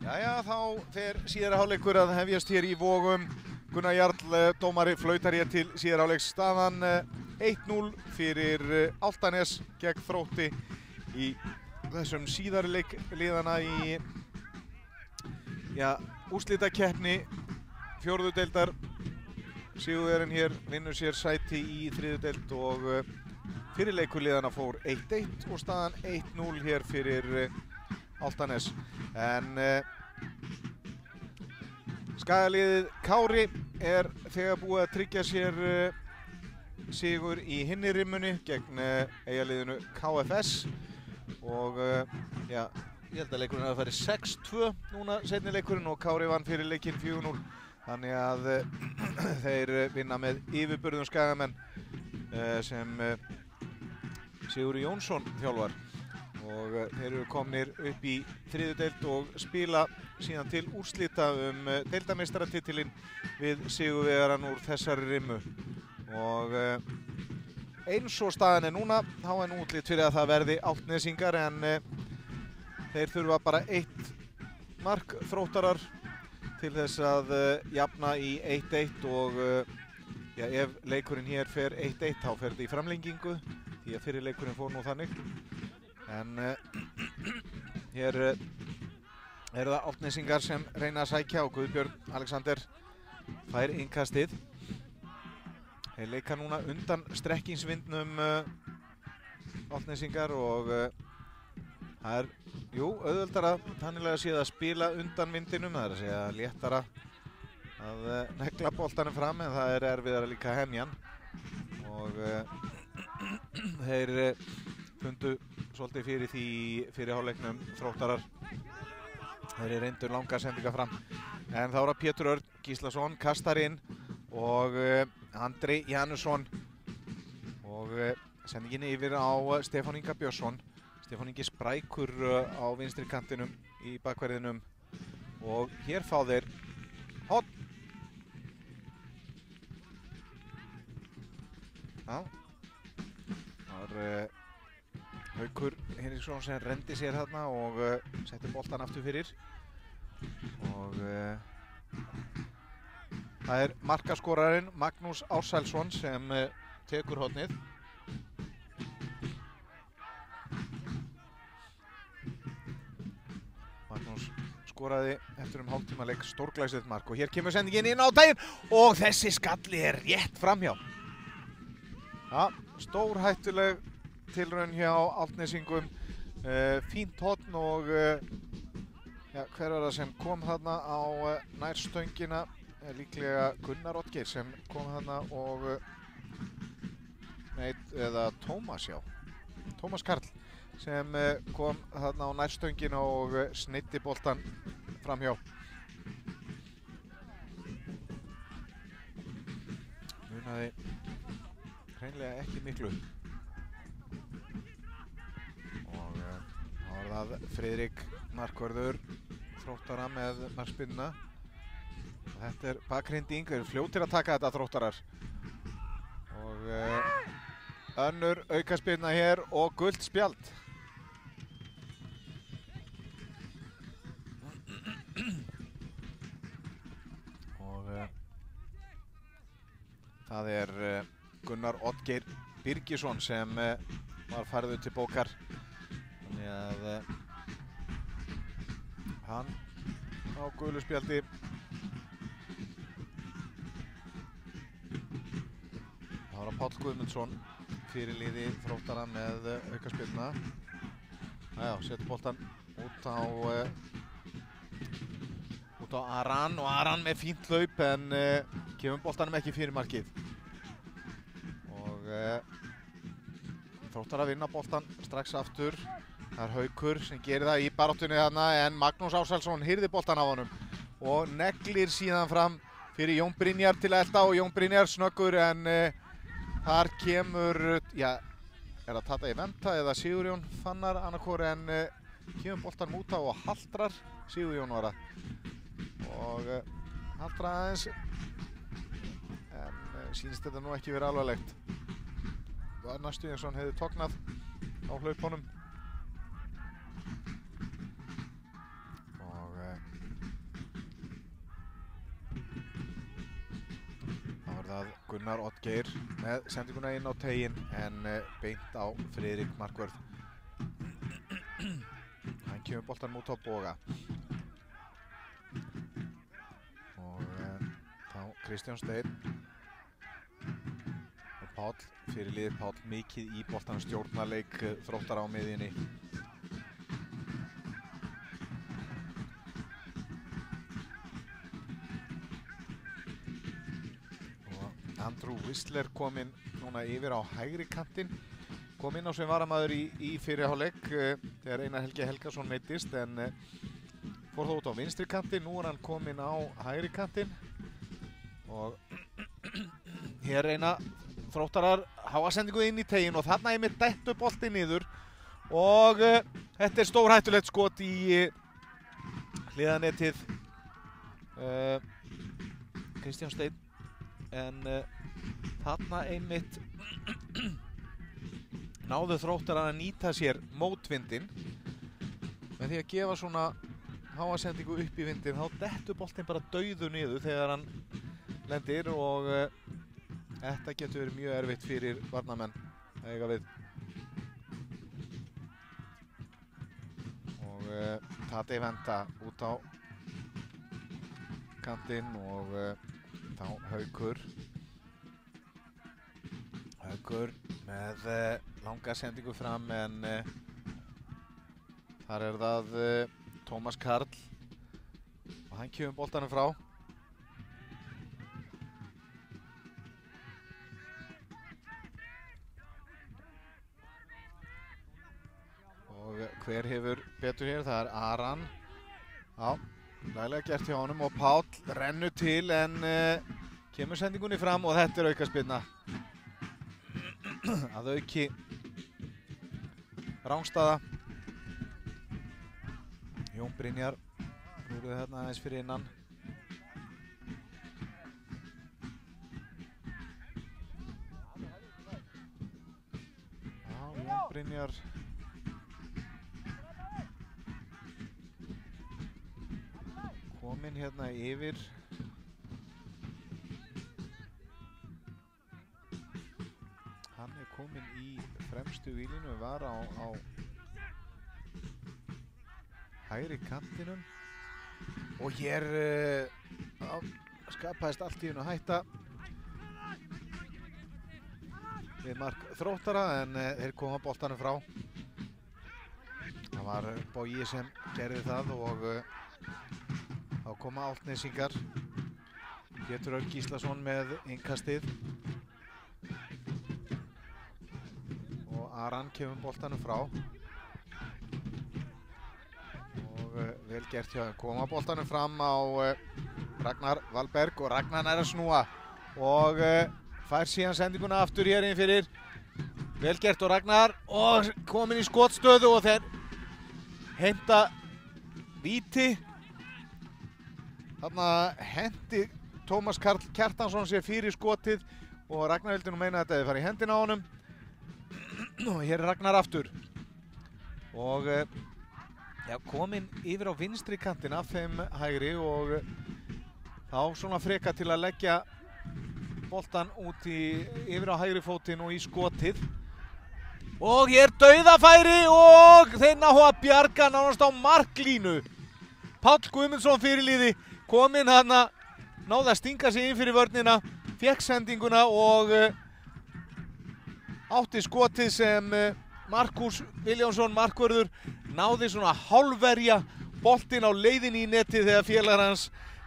Jæja, þá fer síðari hálfleikur að hefjast hér í Vogum. Gunnar Jarl, dómari, flautar hér til síðari hálfleiks. Staðan 1-0 fyrir Álftanes gegn Þrótti í þessum síðari leik liðana í úrslitakeppni fjórðu deildar. Sigurvegarinn hér vinnur sér sæti í þriðju deild og fyrir leikur liðana fór 1-1 og staðan 1-0 hér fyrir Álftanes. En skagaliðið Kári er þegar búið að tryggja sér sigur í hinni rimmunni gegn Eyjaliðinu KFS og ég held að leikurinn hafi farið 6-2 núna seinni leikurinn og Kári vann fyrir leikinn 4-0. Þannig að þeir vinna með yfirburðum skagamenn sem Sigurður Jónsson þjálfar. Og þeir eru komnir upp í þriðju deild og spila síðan til úrslita deildarmeistaratitilinn við sigurvegarann úr þessari rimmu. Og eins og staðan er núna, þá er nú útlit fyrir að það verði Álfnesingar en þeir þurfa bara 1 mark Þróttarar til þess að jafna í 1-1 og ef leikurinn hér fer 1-1 þá fer þetta í framlengingu því að fyrir leikurinn fór nú þannig. En hér eru það Álfnesingar sem reyna að sækja og Guðbjörn Alexander fær innkastið. Þeir leika núna undan strekkingsvindnum Álfnesingar og það er, auðveldara tannilega séð að spila undan vindinum, það er að segja léttara að negla boltanum fram en það er erfiðara líka að hemja hann. Og þeir fundu svolítið fyrir því fyrir hálfleiknum Þróttarar. Þeir reyndu langar sendinga fram. En þá er það Pétur Örn Gíslason kastar inn og Andri Janusson og sendingin yfir á Stefán Inga Björnsson. Stefán Ingi sprækur á vinstri kantinum í bakverðinum og hér fá þeir horn. Það er Haukur Hinriksson sem rendi sér þarna og setti boltan aftur fyrir. Og það er markaskorarinn Magnús Ársælsson sem tekur hornið. Magnús skoraði eftir hálftíma leik stórglæsilegt mark og hér kemur sendingin inn á daginn og þessi skalli er rétt framhjá. Stórhættuleg tilraun hjá Álfnesingum, fínt horn og hver var það sem kom þarna á nærstöngina, líklega Gunnar Oddgeir sem kom þarna og eða Tómas, Tómas Karl sem kom þarna á nærstöngina og sneiddi boltan framhjá. Munaði hreinlega ekki miklu. Og þá var það Friðrik markvörður Þróttara með markspyrnuna. Þetta er bakhrinding, þeir eru fljótir að taka þetta Þróttarar. Og önnur aukaspyrna hér og gult spjald. Og það er Gunnar Oddgeir Birgisson sem var færður til bókar. Þannig að hann á gulu spjaldi. Það var Páll Guðmundsson fyrirliði Þróttara með aukaspyrna. Setur boltan út á Aran og Aran með fínt hlaup en kemur boltanum ekki fyrir markið. Og Þróttar að vinna boltan strax aftur. Það er Haukur sem gerir það í baráttunni þarna en Magnús Ársælsson hirði boltan af honum og neglir síðan fram fyrir Jón Brynjar til að elta og Jón Brynjar snöggur en þar kemur, er það Tata í Venta eða Sigurjón Fannar annarkor en kemur boltan út á og haltrar, Sigurjón var það og haltrar aðeins en sýnist þetta nú ekki verið alvarlegt. Það er næstu eins og hann hefði tognað á hlaupunum. Og Gunnar Oddgeir með sendinguna inn á teiginn en beint á Friðrik markvörð. Hann kemur boltanum út á Boga. Og þá Kristján Steinn og Páll, fyrir liðið Páll, mikið í boltanum, stjórnarleik Þróttara á miðjunni. Andrew Whistler kom inn núna yfir á hægri kantinn, kom inn á sem varamaður í fyrri hálfleik þegar Einar Helgi Helgason meiddist, en fór þó út á vinstri kantinn. Nú hann kominn á hægri kantinn og hér reyna Þróttarar háa sendingu inn í teiginn og þarna einmitt dettur boltinn niður og þetta er stórhættulegt skot í hliðarnetið. Kristján Steinn, en þarna einmitt náðu Þróttarar að nýta sér mótvindinn með því að gefa svona háa sendingu upp í vindinn. Þá dettur boltinn bara dauður niður þegar hann lendir og þetta getur verið mjög erfitt fyrir varnarmenn að eiga við. Og Tadej Venda út á kantinn og þá Haukur með langa sendingu fram, en þar er það Tómas Karl og hann kemur boltanum frá. Og hver hefur betur hér? Það er Aran. Já, laglega gert hjá honum og Páll rennur til en kemur sendingunni fram og þetta er aukaspyrna. Að auki Rangstaða. Jón Brynjar rúruði þarna aðeins fyrir innan. Já, Jón Brynjar kominn hérna yfir. Hann er kominn í fremstu vílinu, var á hægri kantinum og hér skapaðist allt í einu hætta við mark Þróttara, en þeir koma boltanum frá. Það var Bogi sem gerði það og þá koma Álftnesingar. Pétur Örn Gíslason með innkastið og Aran kemur boltanum frá og vel gert hjá þeim. Koma boltanum fram á Ragnar Valberg og Ragnar er að snúa og fær síðan sendinguna aftur hér inn fyrir. Vel gert og Ragnar og komin í skotstöðu og þeir heimta víti. Þarna hendi Tómas Karl Kjartansson sér fyrir skotið og Ragnar vildi nú meina að þetta hefði farið í hendina á honum. Og hér er Ragnar aftur og kominn yfir á vinstri kantin af þeim hægri og þá svona freka til að leggja boltan út yfir á hægri fótinn og í skotið. Og hér dauðafæri og þeir ná að bjarga nánast á marklínu. Páll Guðmundsson fyrirliði kominn þarna, náði að stinga sig inn fyrir vörnina, fékk sendinguna og átti skotið sem Markús Viljánsson, markvörður, náði svona hálfverja boltinn á leiðinni í netið þegar félagar hans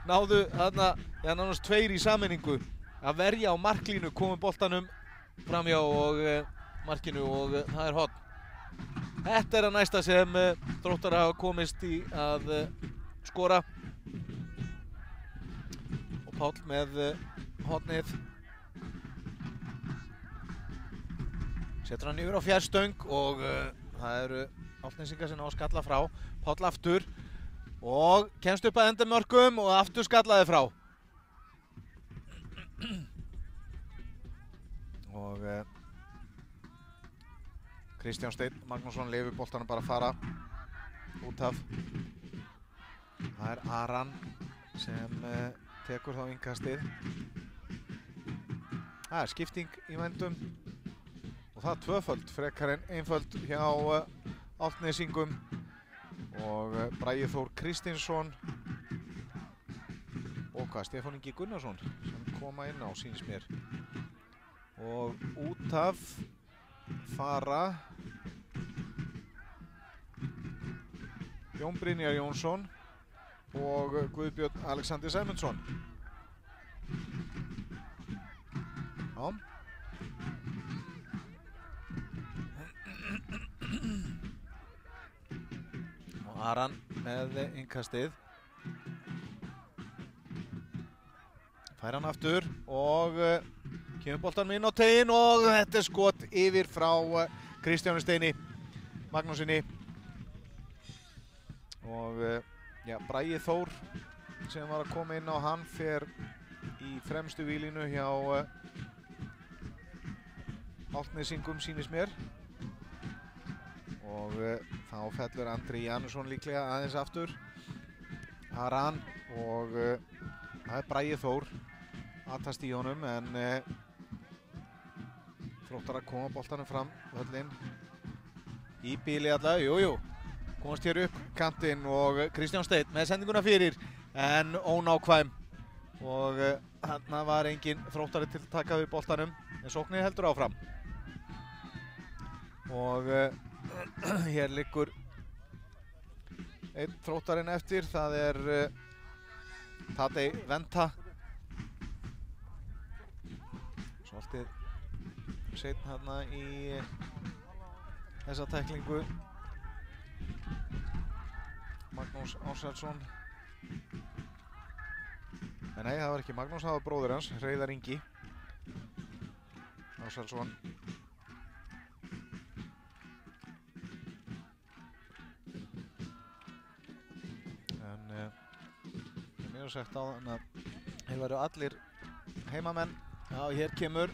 náðu þarna, nánast tveir í sameiningu að verja á marklínu, komu boltanum framhjá og markinu og það er horn. Þetta er að næsta sem Þróttarar hafa komist í að skora. Og Páll með hornið. Setur hann yfir á fjarstöng og það eru Álftnesingar sem ná að skalla frá. Páll aftur og kemst upp að endamörkum og aftur skallaði frá. Og Kristján Steinn Magnússon leyfir boltanum bara að fara út af. Það er Aran sem tekur þá innkastið. Það er skipting í vendum og það tvöföld frekar en einföld hjá Álftnesingum og Bragi Þór Kristinsson og Stefán Ingi Gunnarsson sem koma inn á sýnist mér. Og út af fara Jón Brynjar Jónsson og Guðbjörn Alexander Sæmundsson. Já. Og Aran með innkastið. Fær hann aftur og kemur boltanum inn á teginn og þetta er skot yfir frá Kristjáni Steini Magnúsinni. Og ja, Bragi Þór sem var að koma inn á hann fer í fremstu vílínu hjá Álftnesingum sýnist mér. Og þá fellur Andri Janusson líklega aðeins aftur. Aran og það er Bragi Þór aðtast í honum en Þróttar að koma boltanum fram völlinn í bíli allavega, jújú. Komast hér upp kantinn og Kristján Steinn með sendinguna fyrir en ónákvæm og þarna var engin Þróttari til að taka við boltanum en sóknin heldur áfram. Og hér liggur einn Þróttarinn eftir, það er Tadej Venta. Svolítið seinn hérna í þessa tæklingu. Magnús Ársælsson. Nei, það var ekki Magnús, það var bróðir hans, Hreiðar Ingi Ársælsson. En mér er sagt á þannig að þeir væru allir heimamenn. Já, hér kemur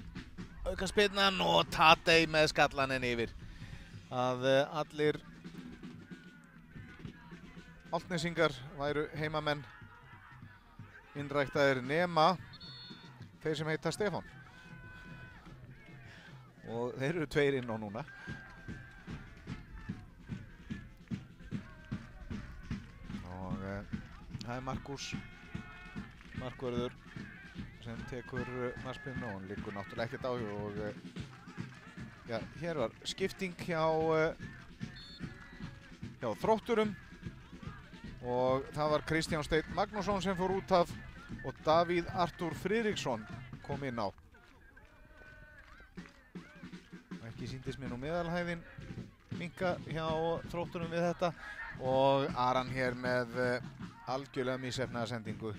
aukaspyrnan og Tadej með skallaninn yfir. Að allir Álftnesingar væru heimamenn innræktaðir nema þeir sem heita Stefán. Og þeir eru tveir inn á núna. Og það er Markvörður sem tekur markspyrnu og hann liggur náttúrulega ekkert á og ja, hér var skipting hjá Þrótturum og það var Kristján Steinn Magnússon sem fór út af og Davíð Artúr Friðriksson kom inn á. Ekki sýndist mér nú meðalhæðin minnka hjá Þrótturum við þetta og Aran hér með algjörlega misheppnaða sendingu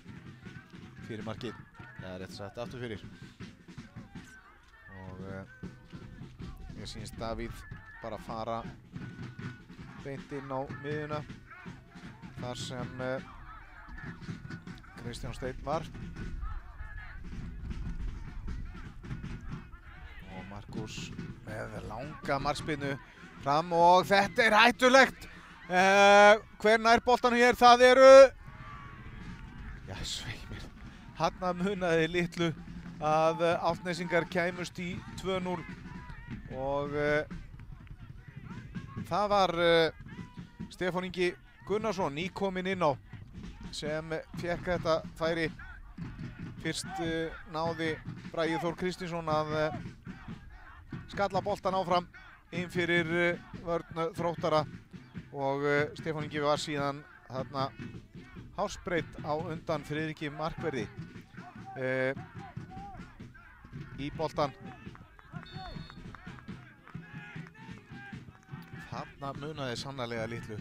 fyrir markið. Það er rétt sagt aftur fyrir. Og ég sýnst Davíð bara fara beint inn á miðjuna þar sem Kristján Steinn var. Og Markus með langa markspyrnu fram og þetta er hættulegt. Hver nær boltanum hér? Það eru... Já, svei mér. Hanna munaði litlu að Álftnesingar kæmust í 2-0 og það var Stefán Ingi Gunnarsson nýkominn inn á sem fékk þetta færi. Fyrst náði Bragi Þór Kristinsson að skalla boltan áfram inn fyrir vörn Þróttara og Stefán Ingi var síðan þarna hársbreytt á undan Friðriki markverði í boltan. Þarna munaði sannarlega litlu.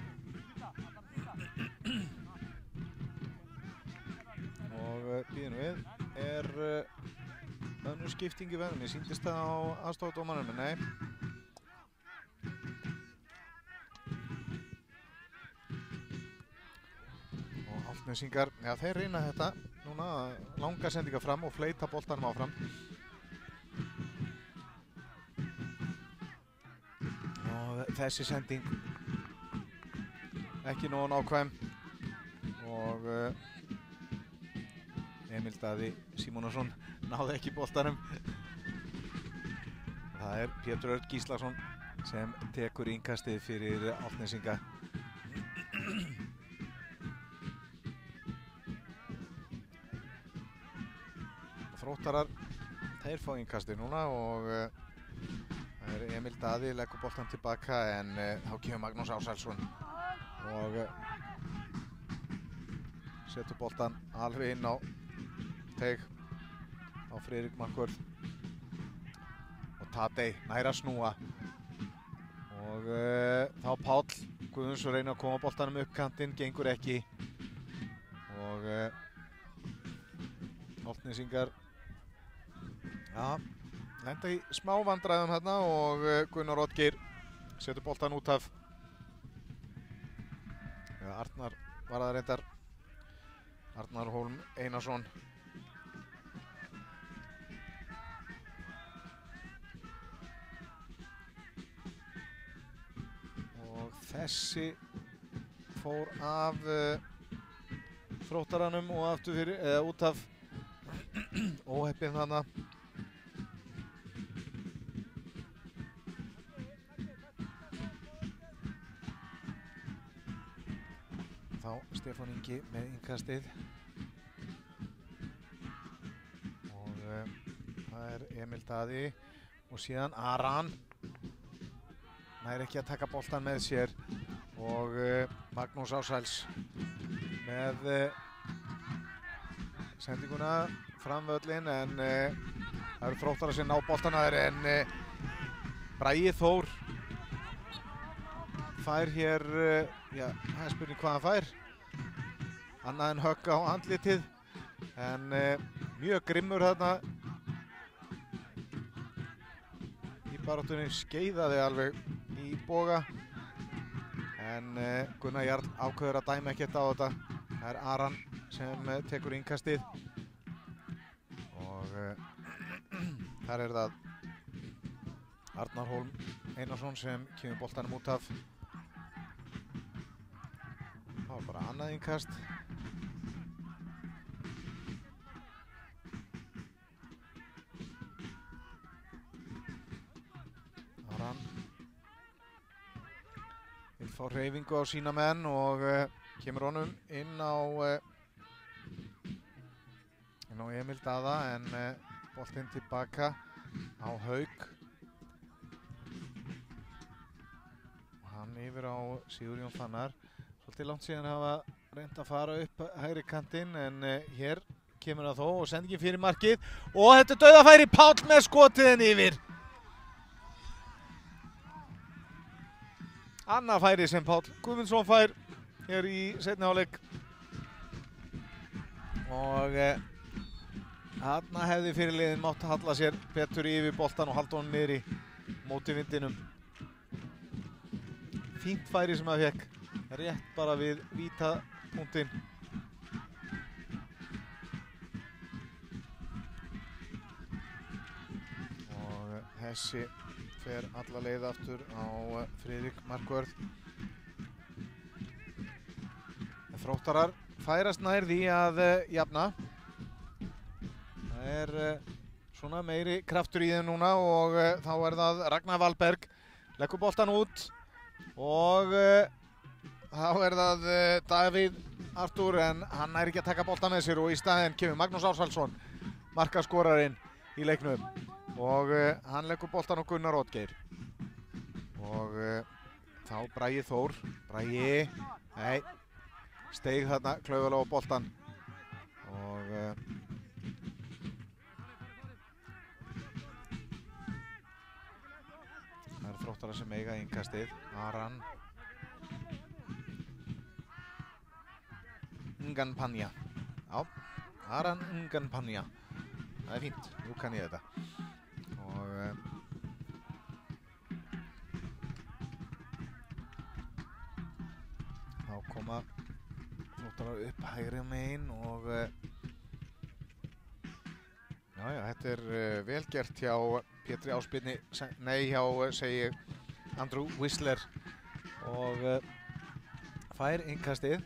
Og bíðum við er önnur skipting í verðinni. Sýndist það á aðstofadómaranum, en nei. Og Álftnesingar, já þeir reyna þetta núna, langa sendinga fram og fleyta boltanum áfram. Og þessi sending ekki nógu nákvæm og Emil Daði Símonarson náði ekki boltanum það er Pétur Örn Gíslason sem tekur innkastið fyrir Álftnesinga. Þróttarar, þeir fá innkastið núna og það er Emil Daði, leggur boltan tilbaka en þá kemur Magnús Ársælsson og setur boltan alveg inn á teig á Friðrik Markvörð og Tadej nær að snúa og þá Páll Guðmunds reynir að koma boltanum upp kantinn, gengur ekki og Álftnesingar lenda í smá vandræðum þarna og Gunnar Oddgeir setur boltan út af Arnar var það reyndar, Arnar Hólm Einarsson. Og þessi fór af Þróttaranum og aftur fyrir, eða út af óheppinn þarna. Þá Stefán Ingi með innkastið og það er Emil Daði og síðan Aran nær ekki að taka boltan með sér og Magnús Ársæls með sendinguna fram völlinn en það eru Þróttarar sem ná boltana en Bragi Þór fær hér, það er spurning hvað hann fær, annað en högg á andlitið, en mjög grimmur þarna í baráttunni, skeiðaði alveg í boga, en Gunnar Jarl ákveður að dæma ekkert á þetta. Það er Aran sem tekur innkastið og þar er það Arnar Hólm Einarsson sem kemur boltanum út af. Það var bara annað innkast. Aran vill fá hreyfingu á sína menn og kemur honum inn á Emil Daða en boltinn tilbaka á Hauk. Hann yfir á Sigurjón Fannar. Svolítið langt síðan hafa reynt að fara upp hægri kantinn en hér kemur það þó og sendingin fyrir markið og þetta er dauðafæri, Páll með skotið yfir. Annað færi sem Páll Guðmundsson fær hér í seinni hálfleik og þarna hefði fyrirliðin mátt halla sér betur yfir boltan og halda honum niður í móti vindinum. Fínt færi sem það fekk, rétt bara við vítapunktinn. Og þessi fer alla leið aftur á Friðrik Markvörð. Þróttarar færast nær því að jafna. Það er svona meiri kraftur í þeim núna og þá er það Ragnar Valberg, leggur boltan út og þá er það Davíð Artúr en hann nær ekki að taka boltan með sér og í staðinn kemur Magnús Ársælsson, markaskorarinn í leiknum og hann leggur boltan á Gunnar Oddgeir og þá Bragi Þór, steig þarna klaufalega á boltan og það eru Þróttarar sem eiga innkastið. Aran Nganpanja. Já, Aran Nganpanja. Það er fínt, nú kann ég þetta. Og þá koma Þróttarar upp hægri megin og þetta er vel gert hjá Pétri Ásbirni, segi ég, Andrew Whistler og fær innkastið.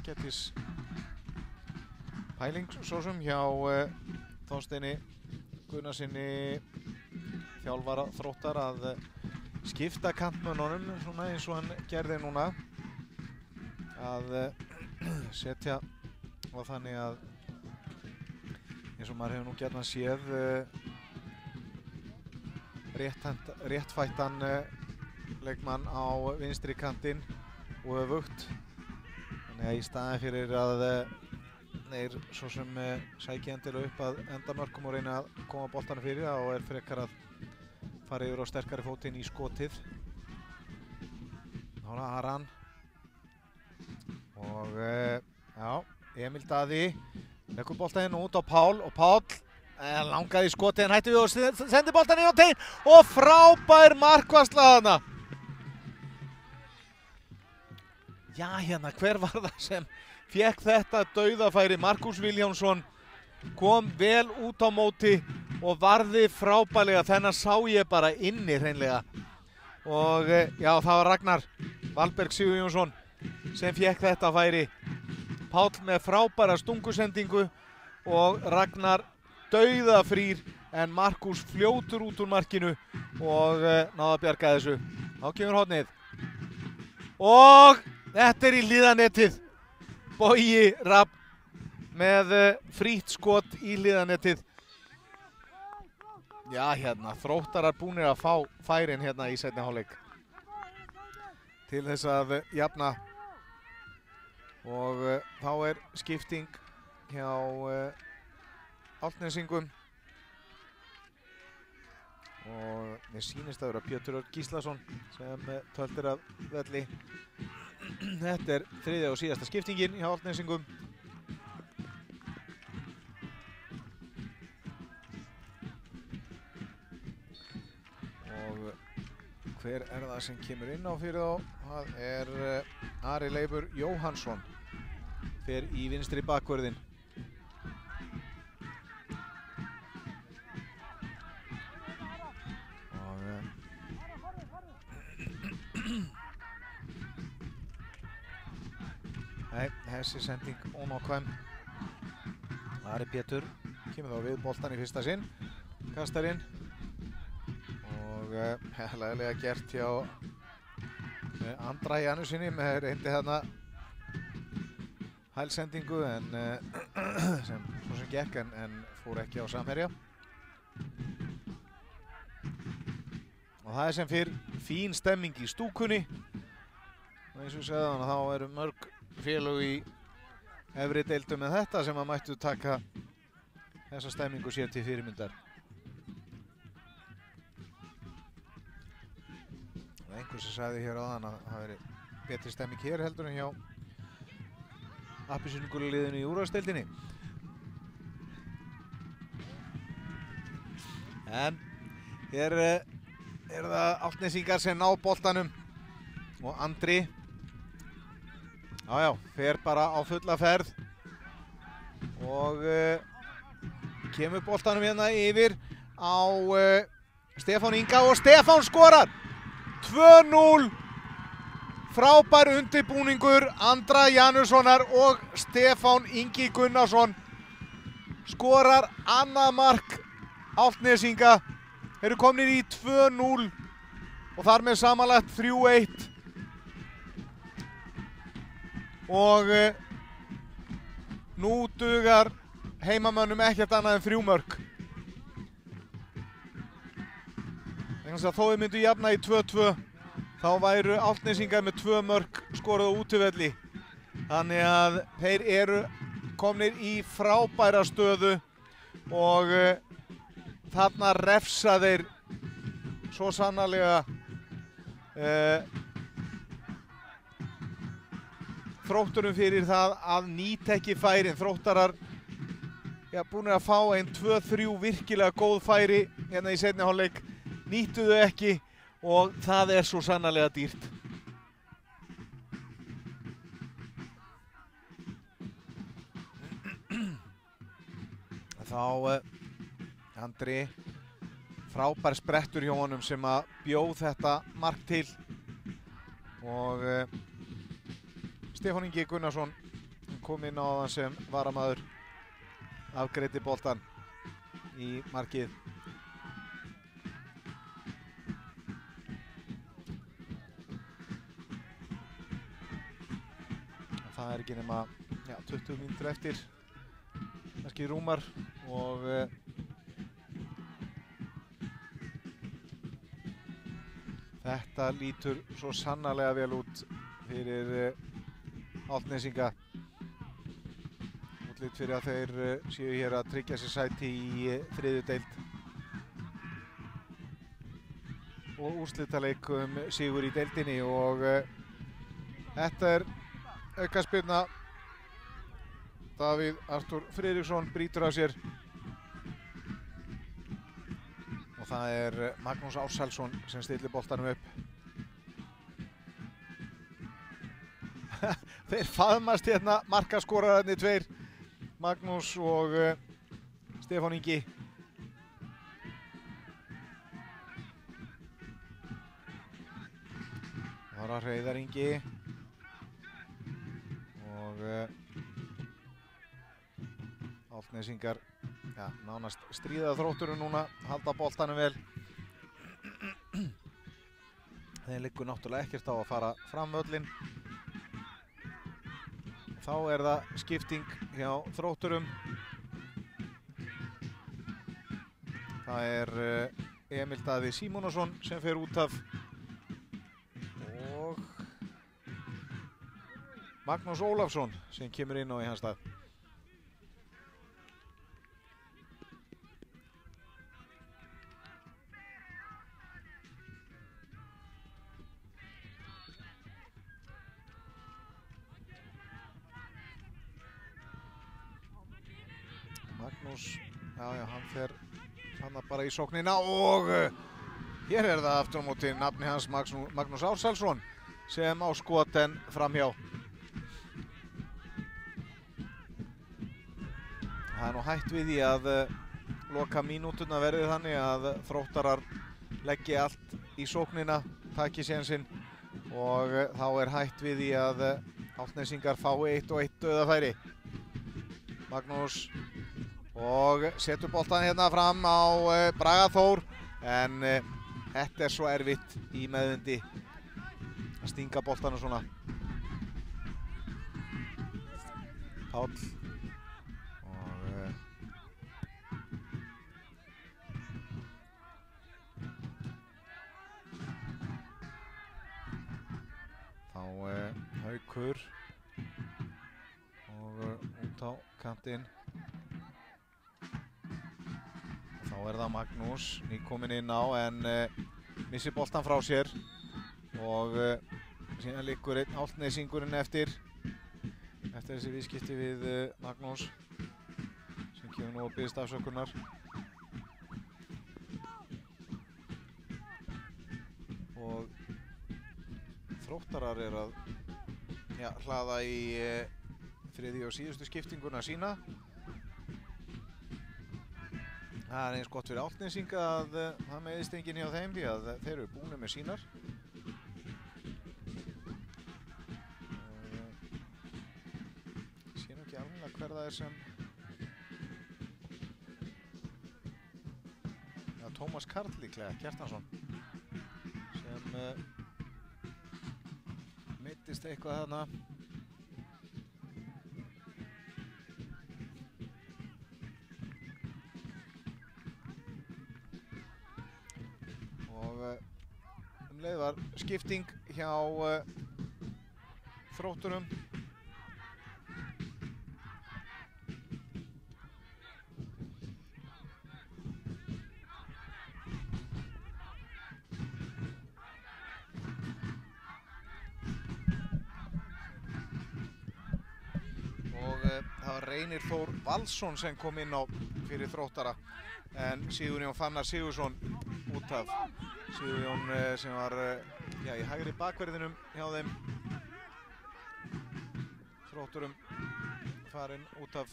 ágætis pæling svo sem hjá Þorsteini Gunnarsinni þjálfara Þróttar að skipta kantmönnunum svona eins og hann gerði núna að setja og þannig að eins og maður hefur nú gjarnan séð réttfættan leikmann á vinstri kantinn og öfugt. Þannig að í staðinn fyrir að þeir svo sem sækja endilega upp að endamörkum og reyna að koma boltanum fyrir þá er frekar að fara yfir á sterkari fótinn í skotið. Nála Aran og já, Emil Daði leggur boltaninn út á Pál og Pál langaði í skotið en hætti við og sendi boltan inn á tein og frábær markvarsla þarna. Já, hérna, hver var það sem fékk þetta dauðafæri? Markus Vilhjálmsson kom vel út á móti og varði frábærlega, þennan sá ég bara inni hreinlega. Og já, það var Ragnar Valberg Sigurjónsson sem fékk þetta færi. Pál með frábæra stungusendingu og Ragnar dauðafrýr en Markus fljótur út úr markinu og náði að bjarga þessu. Þá kemur hornið. Og þetta er í hliðanettið. Bogi Rafn með frítt skot í hliðanettið. Já, hérna, Þróttarar búnir að fá færin hérna í seinni hálfleik til þess að jafna. Og þá er skipting hjá Álftnesingum og mér sýnist að vera Pétur Örn Gíslason sem töltir af velli. Þetta er þriðja og síðasta skiptingin hjá Álftnesingum. Og hver er það sem kemur inn á fyrir þá? Það er Ari Leifur Jóhannsson fer í vinstri bakvörðinn. Nei, þessi sending ónákvæm. Ari Pétur kemur þá við boltan í fyrsta sinn, kastar inn og hlægilega gert hjá Andra Janussinni með reyndi þarna hælsendingu en sem svo sem gekk en fór ekki á samherja. Og það er sem fyrr fín stemming í stúkunni og eins og ég sagði þannig að þá eru mörg félög í efri deildum með þetta sem að mættu taka þessa stemmingu sér til fyrirmyndar. Og einhver sem sagði hér áðan að það veri betri stemming hér heldur en hjá appelsínugulu-liðinu í úrvalsdeildinni. En hér er það Álftnesingar sem ná boltanum og Andri já, fer bara á fulla ferð og kemur boltanum hérna yfir á Stefán Inga og Stefán skorar 2-0. Frábær undirbúningur Andra Janussonar og Stefán Ingi Gunnarsson skorar annað mark Álftnesinga. Eru komnir í 2-0 og þar með samanlagt 3-1. Og nú dugar heimamönnum ekkert annað en 3 mörk. Þannig að þó þau myndu jafna í 2-2 þá væru Álftnesingar með 2 mörk skorað á útivelli. Þannig að þeir eru komnir í frábæra stöðu og þarna refsa þeir svo sannarlega Þrótturum fyrir það að nýta ekki færin. Þróttarar búinir að fá ein 2-3 virkilega góð færi hérna í seinni hálfleik, nýttu þau ekki og það er svo sannarlega dýrt. Þá Andri, frábær sprettur hjá honum sem að bjóð þetta mark til og Stefán Ingi Gunnarsson kom inn á þann sem varamaður afgreiddi boltan í markið. Það er ekki nema 20 mínútur eftir, kannski rúmar, og þetta lítur svo sannarlega vel út fyrir Álftnesinga. Útlit fyrir að þeir séu hér að tryggja sér sæti í þriðju deild og úrslitaleik sigur í deildinni, og þetta er aukaspyrna. Davíð Artúr Friðriksson brýtur af sér og það er Magnús Ársælsson sem stillir boltanum upp. Þeir faðmast hérna, markaskorararnir tveir, Magnús og Stefán Ingi. Það var Hreiðar Ingi og Álftnesingar nánast stríða Þrótturum núna, halda boltanum vel. Þeir liggur náttúrulega ekkert á að fara fram völlinn. Þá er það skipting hjá Þrótturum. Það er Emil Daði Símonarson sem fer út af og Magnús Ólafsson sem kemur inn á í hans stað. Magnús, hann fer hann bara í sóknina og hér er það aftur á móti nafni hans Magnús Ársælsson sem á skoten framhjá. Það er nú hætt við því að loka mínúturna verði þannig að Þróttarar leggi allt í sóknina, taki sénsinn, og þá er hætt við því að Álftnesingar fái 1-1 dauðafæri. Magnús og setur boltan hérna fram á Braga Þór, en þetta er svo erfitt í meðvindi að stinga boltanu svona. Páll og þá Haukur og út á kantinn. Þá er það Magnús nýkominn inn á, en missir boltan frá sér, og síðan liggur einn Álftnesingurinn eftir þessi viðskipti við Magnús sem kemur nú að biðjast afsökunar. Og Þróttarar er að hlaða í þriðju og síðustu skiptinguna sína. Það er eins gott fyrir Álftnesinga að það meiðist enginn hjá þeim, því að þeir eru búnir með sínar. Ég sé nú ekki alveg hver það er sem... Tómas Karl líklega, Kjartansson, sem meiddist eitthvað þarna. Leið var skipting hjá Þrótturum. Og það var Reynir Þór Valsson sem kom inn á fyrir Þróttara, en Sigurjón Fannar Sigursson út af. Sigurjón sem var í hægri bakverðinum hjá þeim. Þrótturum farinn út af.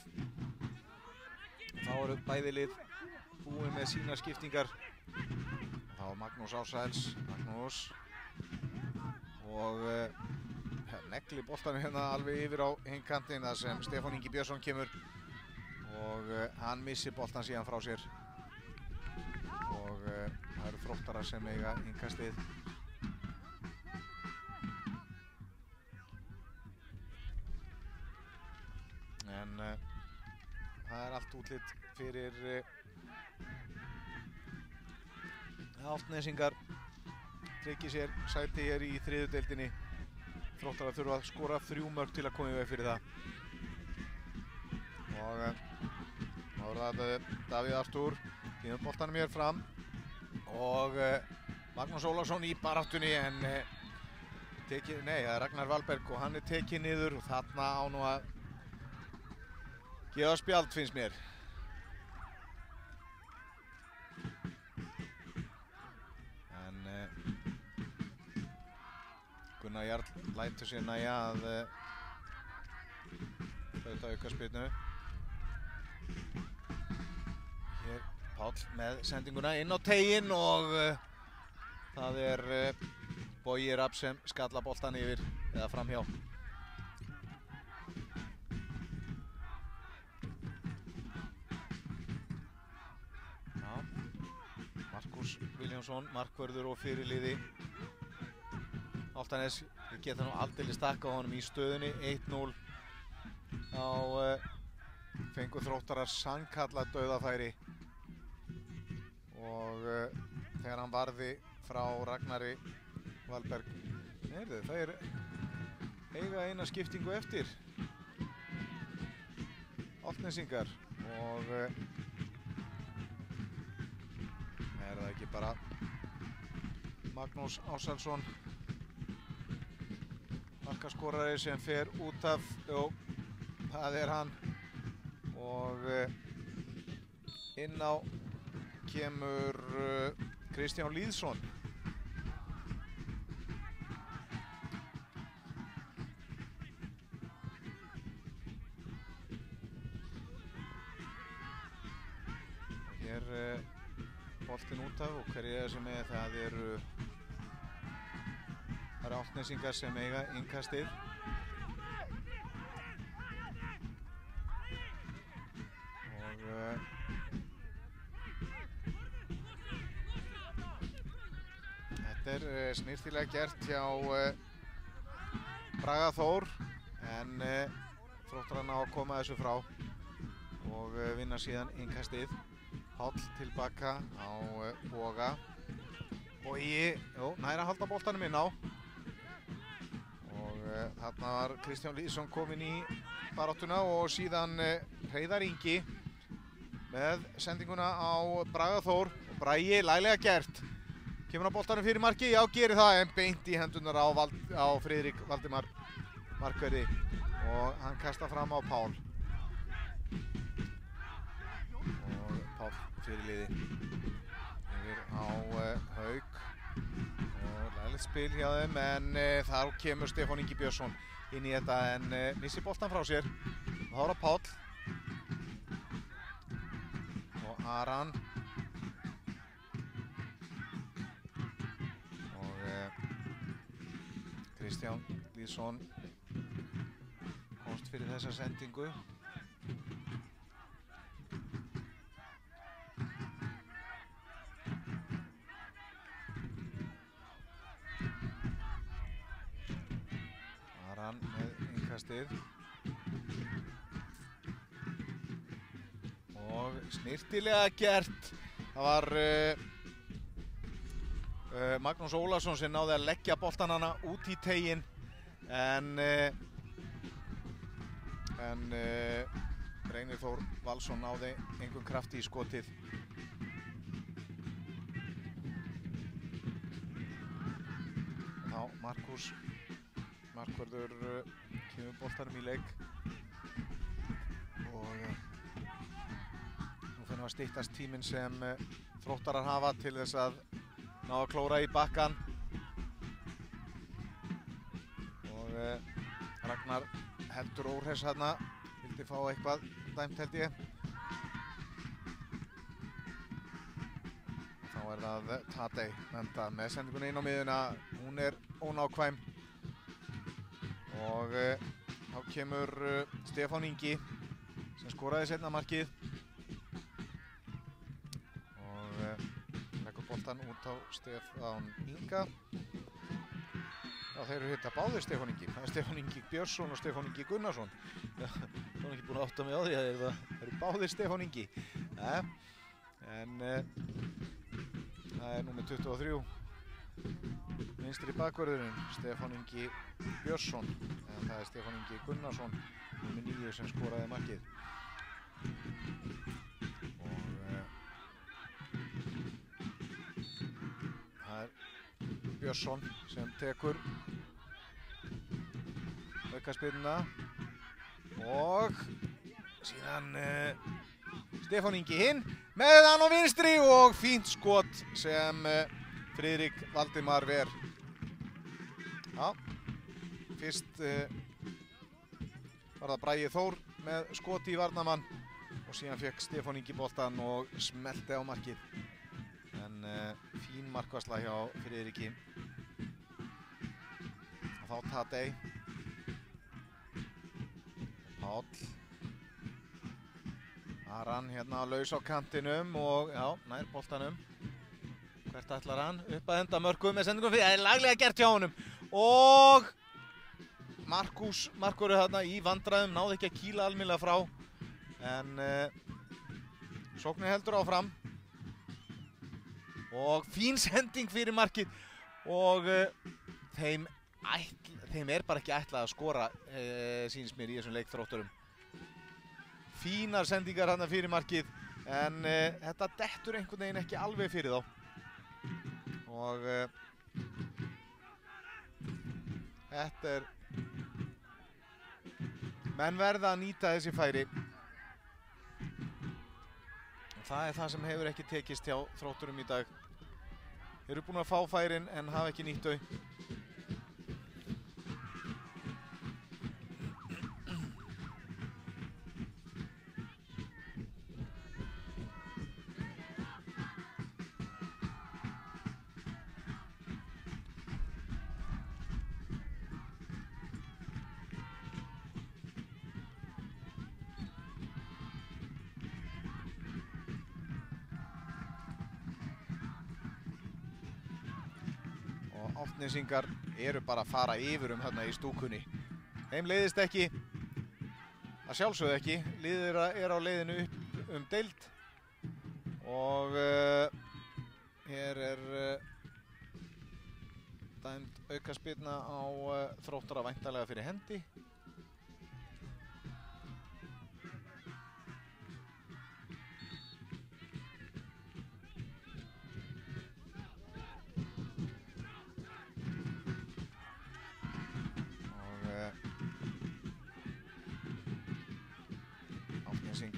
Þá eru bæði lið búin með sína skiptingar. Þá Magnús Ársæls, Magnús og negli boltanum hérna alveg yfir á hinn kantinn þar sem Stefán Ingi Björnsson kemur og hann missir boltan síðan frá sér og það eru Þróttarar sem eiga innkastið. En það er allt útlit fyrir Álftnesingar tryggja sér sæti hér í þriðju deildinni. Þróttarar þurfa að skora 3 mörk til að koma í veg fyrir það. Og þá er það Davíð Artúr, kemur boltanum hér fram og Magnús Ólafsson í baráttunni en það er Ragnar Valberg og hann er tekinn niður og þarna á nú að gefa spjald finnst mér. En Gunnar Jarl lætur sér nægja að hlauta aukaspyrnu. Hér Páll með sendinguna inn á teiginn og það er Bogi Rapp sem skalla boltan yfir eða framhjá. Markus Viljánsson, markvörður og fyrirliði Álftanes, við getum nú aldeilis takka á honum í stöðunni 1-0. Þá fengu Þróttarar sannkallað dauðafæri og þegar hann varði frá Ragnari Valberg. Heyrðu, það er eiga eina skiptingu eftir Álftnesingar og er það ekki bara Magnús Ásalsson markaskorari sem fer út af, jú, það er hann og inn á kemur Kristján Lýðsson. Hér boltinn út af og hverju sem það eru Álftnesingar sem eiga innkastið. Og þetta er snyrtilega gert hjá Braga Þór en Þróttarar ná að koma þessu frá og vinna síðan innkastið. Páll tilbaka á Boga. Bogi, nær að halda boltanum inn á. Og þarna var Kristján Lýðsson kominn í baráttuna og síðan Hreiðar Ingi með sendinguna á Braga Þór. Og Bragi, laglega gert. Kemur á boltanum fyrir marki, já gerir það en beint í hendunar á Friðrik Valdimar markverði og hann kastar fram á Pál. Og Pál fyrirliði yfir á Hauk og lagilegt spil hjá þeim en þar kemur Stefán Ingi Björnsson inn í þetta en missir boltan frá sér og þá er það Páll og Aran og Kristján Lýðsson komst fyrir þessa sendingu. Með innkastið og snyrtilega gert. Það var Magnús Ólafsson sem náði að leggja boltan hana út í teiginn en Reynir Þór Valsson náði engum krafti í skotið. Þá Markus markvörður kemur boltanum í leik og nú finnum við að styttast tíminn sem Þróttarar hafa til þess að ná að klóra í bakkann og Ragnar heldur óhress þarna, vildi fá eitthvað dæmt held ég. Þá er það Tadej Menda með sendingunni inn á miðuna, hún er ónákvæm. og þá kemur Stefán Ingi sem skoraði seinna markið og leggur boltan út á Stefán Inga. Já, þeir eru hitta báðir Stefán Ingi. Það er Stefán Ingi Björnsson og Stefán Ingi Gunnarsson. Þá er ekki búin að átta mig á því að það eru báðir Stefán Ingi. En það er númer 23. Vinstri bakvörðurinn, Stefán Ingi Björnsson, en það er Stefán Ingi Gunnarsson, númer 9 sem skoraði markið. Og það er Björnsson sem tekur aukaspyrnuna og síðan Stefán Ingi hinn með hann á vinstri og fínt skot sem Friðrik Valdimar ver. Já, fyrst var það Bragi Þór með skoti í varnarmann og síðan fekk Stefán Ingi boltan og smellti á markið. En fín markvarsla hjá Friðriki. Og þá Tadej. Páll. Aran hérna laus á kantinum og já, nær boltanum. Hvert ætlar hann? Upp að henda mörkum með sendingum fyrir. Það er laglega gert hjá honum. Og Markús þarna í vandræðum, náði ekki að kýla almennilega frá. En sóknin heldur áfram. Og fín sending fyrir markið. Og þeim er bara ekki ætlað að skora, sýnist mér í þessum leik Þrótturum. Fínar sendingar þarna fyrir markið. En þetta dettur einhvern veginn ekki alveg fyrir þá. Og þetta er menn verða að nýta þessi færi og það er það sem hefur ekki tekist hjá Þrótturum í dag. Þeir eru búin að fá færin en hafa ekki nýtt þau. Álftnesingar eru bara að fara yfir hérna í stúkunni. Þeim leiðist ekki, að sjálfsögðu ekki, liðið er á leiðinu upp deild og hér er dæmd aukaspyrna á Þróttara væntanlega fyrir hendi.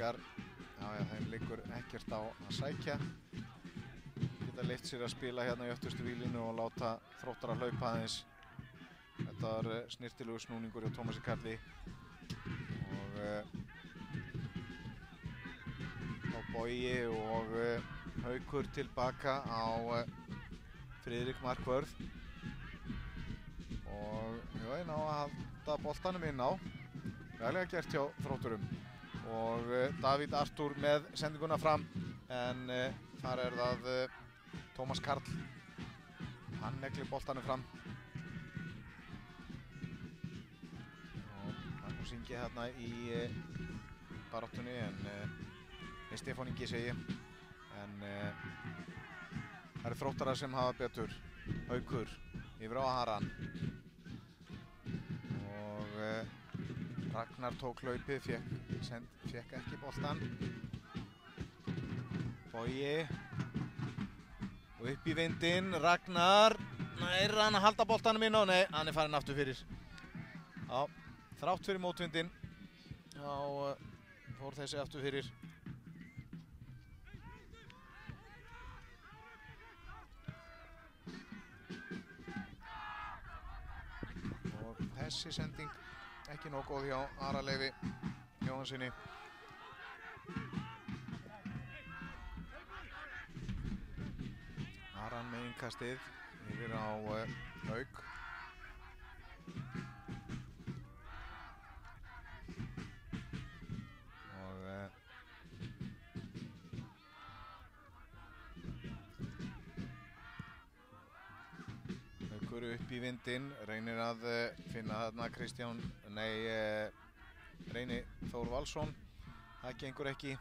Já, þeim liggur ekkert á að sækja. Geta leyft sér að spila hérna í öftustu vílinu og láta Þróttara hlaupa aðeins. Þetta var snirtilegur snúningur hjá Tómasi Karli. Og þá Bogi og Haukur tilbaka á Friðrik markvörð. Og já, ná að halda boltanum inn á. Ræðilega gert hjá Þrótturum. Og Davíð Artúr með sendinguna fram en þar er það Tómas Karl. Hann neglir boltanum fram. Og Magnús Ingi þarna í baráttunni en Stefán Ingi segi en það eru Þróttarar sem hafa betur. Haukur yfir á Aran og Ragnar tók hlaupið, fekk ekki boltan. Bogi og upp í vindinn, Ragnar nær hann að halda boltanum inn á, nei, hann er farinn aftur fyrir. Já, þrátt fyrir mótvindinn, já, fór þessi aftur fyrir. Og þessi sending ekki nóg góð hjá Ara Leifi Jóhannsinni. Aran með innkastið yfir á Hauk. aftur upp í vindinn, reynir að finna þarna Reyni Þór Valsson, það gengur ekki.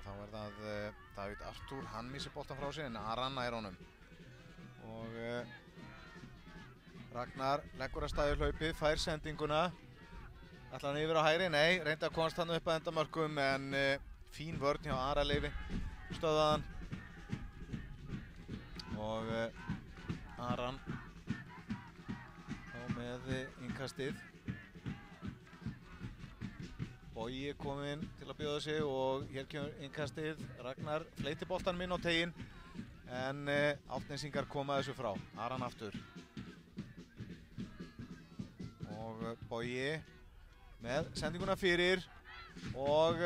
Og þá það Davíð Artúr, hann missir boltan frá sér en Aran nær honum. Og Ragnar leggur að staði hlaupið, fær sendinguna. Ætlar hann yfir á hægri? Nei, reyndi að komast hann upp að endamörkum en fín vörn hjá Ara Leifi, stöðaðan. Og Aran þá með innkastið. Bogi kominn til að bjóða sig og hér kemur innkastið. Ragnar fleyti boltanum inn á teginn en Álftnesingar koma þessu frá. Aran aftur. Og Bogi með sendinguna fyrir og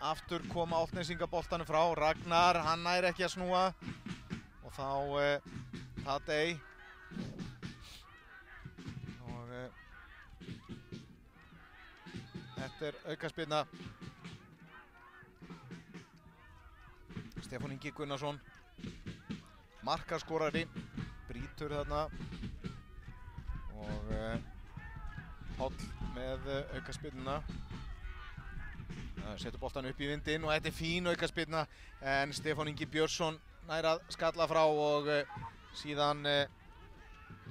aftur koma Álftnesingar boltanum frá. Ragnar, hann nær ekki að snúa og þá Tadej og þetta aukaspyrna. Stefán Ingi Gunnarsson, markaskorari, brýtur þarna og Páll með aukaspyrnuna. Setur boltan upp í vindinn og þetta fín aukaspyrna en Stefán Ingi Björnsson nær að skalla frá og síðan,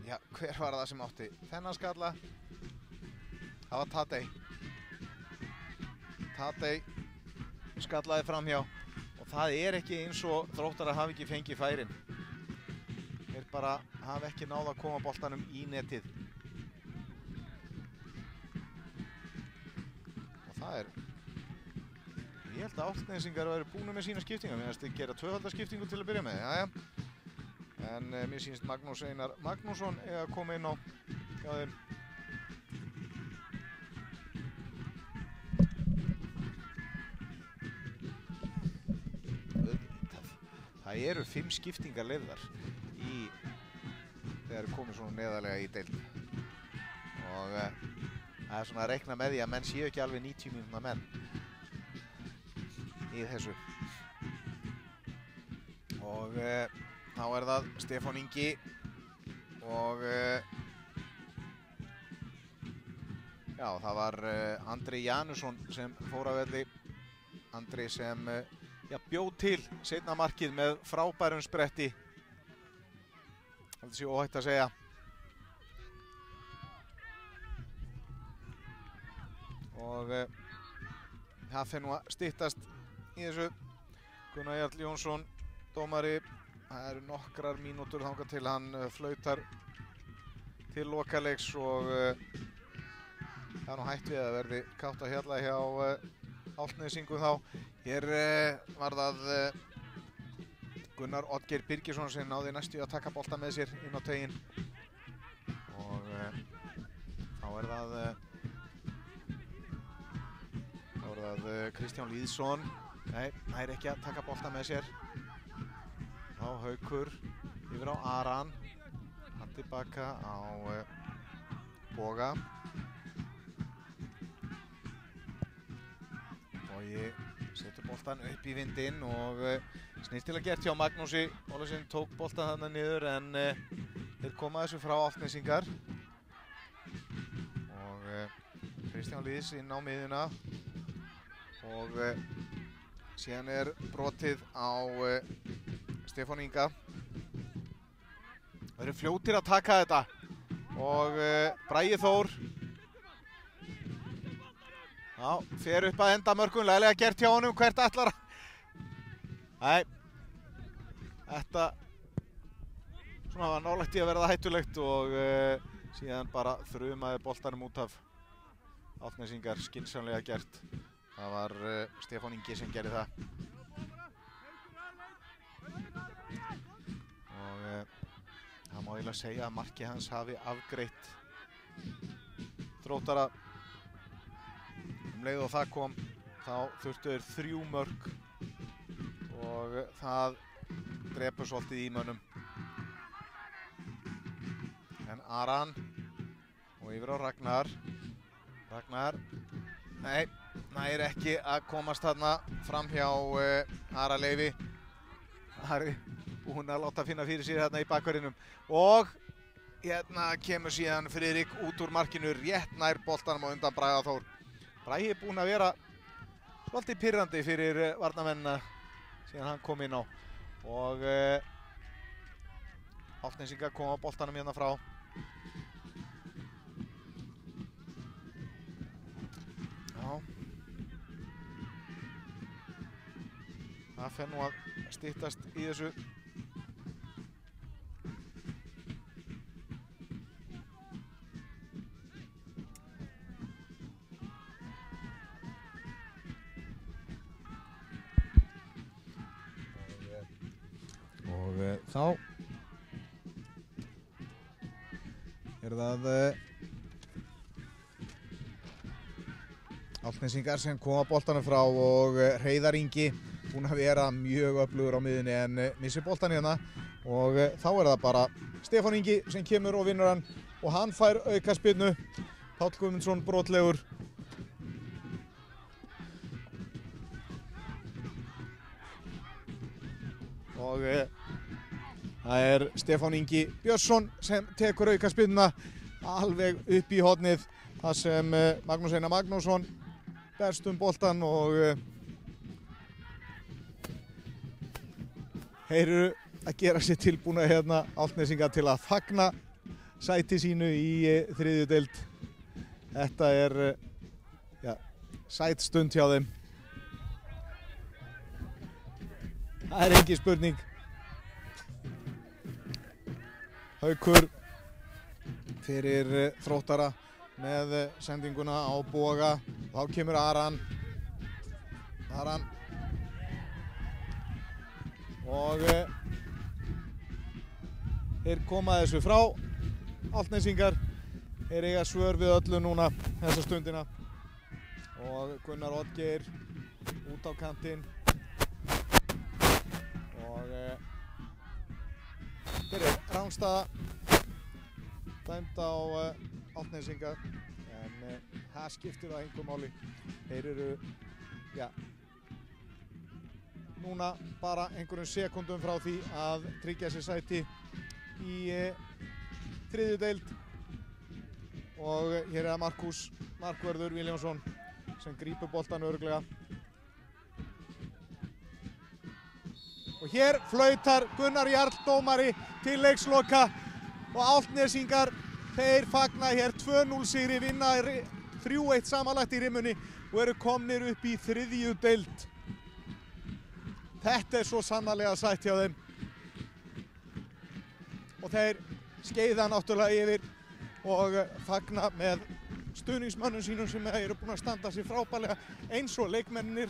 já, hver var það sem átti þennan skalla? Það var Tadej. Tadej skallaði framhjá og það ekki eins og Þróttarar hafi ekki fengið færin. Þeir bara hafi ekki náð að koma boltanum í netið. Og það ég held að Álftnesingar væru búinu með sína skiptingar. Mér finnst þið gera tvöfaldaskiptingu til að byrja með, jæja. En mér sýnist Magnús Einar Magnússon að koma inn á hjá þeim. Það eru 5 skiptingar leyfðar þegar komið svona neðarlega í deild. Og það svona að reikna með því að menn séu ekki alveg 90 mínútna menn í þessu. Og þá það Stefán Ingi og já, það var Andri Janusson sem fór af velli. Andri sem bjó til seinna markið með frábærum spretti. Það sé óhætt að segja. Og það fer nú að styttast í þessu. Gunnar Jarl Jónsson, dómari. Það eru nokkrar mínútur þangað til hann flautar til lokaleiks og það nú hætt við að verði kátt að hjalla hjá Álftnesingum þá. Hér var það Gunnar Oddgeir Birgisson sem náði næstu að taka bolta með sér inn á teginn. Og þá það Kristján Lýðsson. Nei, það ekki að taka bolta með sér. Þá Haukur yfir á Aran. Hann tilbaka á Boga. Bogi setur boltan upp í vindinn og snyrtilega gert hjá Magnúsi. Ólafsson tók boltan þarna niður en þeir koma þessu frá Álftnesingar. Og Kristján Lýðs inn á miðjuna. Og síðan brotið á Stefán Inga. Það eru fljótir að taka þetta og Bragi Þór fer upp að endamörkum, læglega gert hjá honum, hvert ætlar að... Nei, þetta svona var nálægt í að verða hættulegt og síðan bara þrumaði boltanum út af. Álftnesingar skynsamlega gert. Það var Stefán Ingi sem gerði það. Og það má eiginlega segja að markið hans hafi afgreitt Þróttara. Leið og það kom, þá þurftu þeir 3 mörk og það drepur svolítið í mönnum. En Aran og yfir á Ragnar. Ragnar, Nei, nær ekki að komast þarna fram hjá Ara Leifi. Ari búinn að láta finna fyrir sér þarna í bakverðinum. Og hérna kemur síðan Friðrik út úr markinu rétt nær boltanum á undan Braga Þór. Bragi er búinn að vera svolítið pirrandi fyrir varnarmennina síðan hann kom inn á. Og Álftnesingar koma á boltanum hérna frá. Já. Það fer nú að styttast í þessu. Og þá það Álftnesingar sem koma boltanum frá og Hreiðar Ingi búinn að vera mjög öflugur á miðjunni en missir boltan hérna og þá það bara Stefán Ingi sem kemur og vinnur hann og hann fær aukaspyrnu. Páll Guðmundsson brotlegur. Og það Stefán Ingi Björnsson sem tekur aukaspyrnuna alveg upp í hornið þar sem Magnús Einar Magnússon berst boltan og þeir eru að gera sér tilbúna hérna Álftnesingar til að fagna sæti sínu í þriðju deild. Þetta ja, sæt stund hjá þeim. Það engin spurning. Haukur fyrir Þróttara með sendinguna á Boga. Þá kemur Aran. Og þeir koma þessu frá. Álftnesingar eiga svör við öllu núna þessa stundina. Og Gunnar Oddgeir út á kantinn. Og þeir rangstaða dæmd á Álftnesingar en það skiptir það engu máli. Þeir eru núna bara einhverjum sekúndum frá því að tryggja sér sæti í þriðju deild og hér Markvörður Viljámsson sem grípur boltan örugglega. Og hér flautar Gunnar Jarl dómari til leiksloka og Álftnesingar þeir fagna hér 2-0 sigri, vinna 3-1 samanlagt í rimmunni og eru komnir upp í þriðju deild. Þetta svo sannarlega sætt hjá þeim. Og þeir skeiða náttúrulega yfir og fagna með stuðningsmönnum sínum sem eru búin að standa sig frábærlega eins og leikmennir